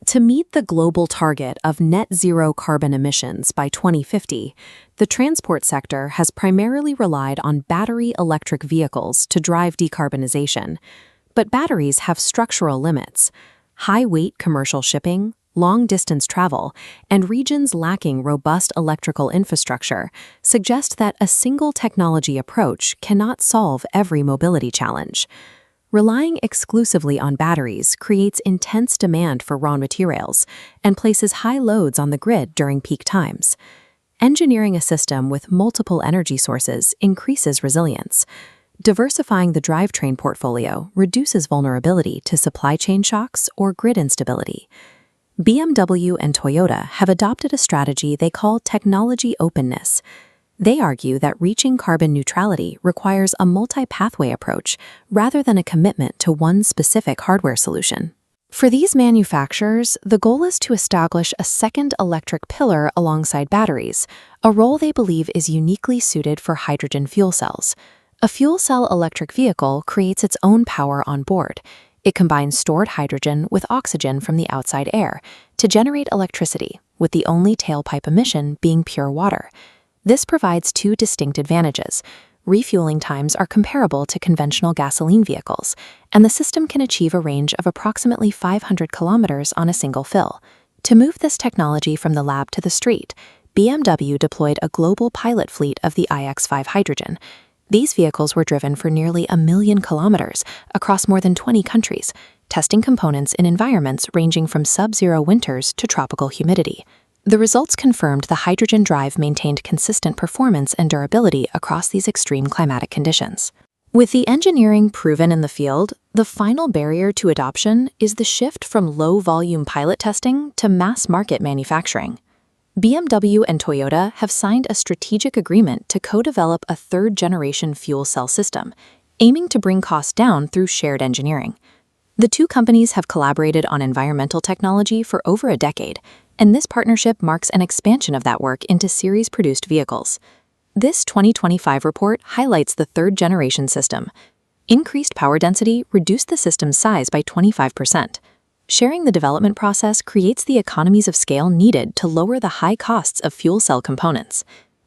To meet the global target of net zero carbon emissions by 2050, the transport sector has primarily relied on battery electric vehicles to drive decarbonization. But batteries have structural limits. High-weight commercial shipping, long-distance travel, and regions lacking robust electrical infrastructure suggest that a single technology approach cannot solve every mobility challenge. Relying exclusively on batteries creates intense demand for raw materials and places high loads on the grid during peak times. Engineering a system with multiple energy sources increases resilience. Diversifying the drivetrain portfolio reduces vulnerability to supply chain shocks or grid instability. BMW and Toyota have adopted a strategy they call technology openness. They argue that reaching carbon neutrality requires a multi-pathway approach rather than a commitment to one specific hardware solution. For these manufacturers, the goal is to establish a second electric pillar alongside batteries, a role they believe is uniquely suited for hydrogen fuel cells. A fuel cell electric vehicle creates its own power on board. It combines stored hydrogen with oxygen from the outside air to generate electricity, with the only tailpipe emission being pure water. This provides two distinct advantages. Refueling times are comparable to conventional gasoline vehicles, and the system can achieve a range of approximately 500 kilometers on a single fill. To move this technology from the lab to the street, BMW deployed a global pilot fleet of the iX5 Hydrogen. These vehicles were driven for nearly 1 million kilometers across more than 20 countries, testing components in environments ranging from sub-zero winters to tropical humidity. The results confirmed the hydrogen drive maintained consistent performance and durability across these extreme climatic conditions. With the engineering proven in the field, the final barrier to adoption is the shift from low-volume pilot testing to mass-market manufacturing. BMW and Toyota have signed a strategic agreement to co-develop a third-generation fuel cell system, aiming to bring costs down through shared engineering. The two companies have collaborated on environmental technology for over a decade, and this partnership marks an expansion of that work into series-produced vehicles. This 2025 report highlights the third-generation system. Increased power density reduced the system's size by 25%. Sharing the development process creates the economies of scale needed to lower the high costs of fuel cell components.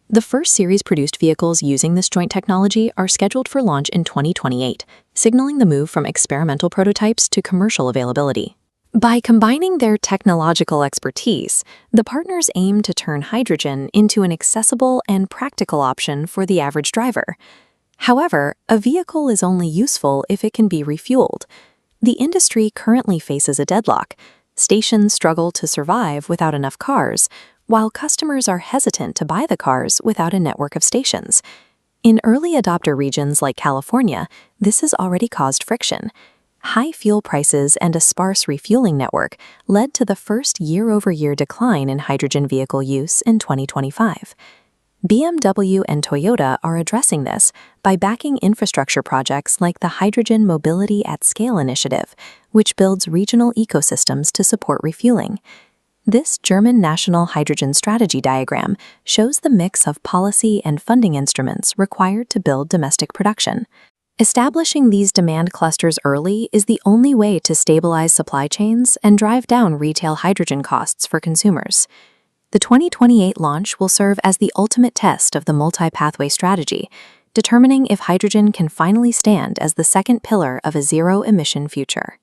The first series-produced vehicles using this joint technology are scheduled for launch in 2028, signaling the move from experimental prototypes to commercial availability. By combining their technological expertise, the partners aim to turn hydrogen into an accessible and practical option for the average driver. However, a vehicle is only useful if it can be refueled. The industry currently faces a deadlock. Stations struggle to survive without enough cars, while customers are hesitant to buy the cars without a network of stations. In early adopter regions like California, this has already caused friction. High fuel prices and a sparse refueling network led to the first year-over-year decline in hydrogen vehicle use in 2025. BMW and Toyota are addressing this by backing infrastructure projects like the Hydrogen Mobility at Scale initiative, which builds regional ecosystems to support refueling. This German National Hydrogen Strategy diagram shows the mix of policy and funding instruments required to build domestic production. Establishing these demand clusters early is the only way to stabilize supply chains and drive down retail hydrogen costs for consumers. The 2028 launch will serve as the ultimate test of the multi-pathway strategy, determining if hydrogen can finally stand as the second pillar of a zero-emission future.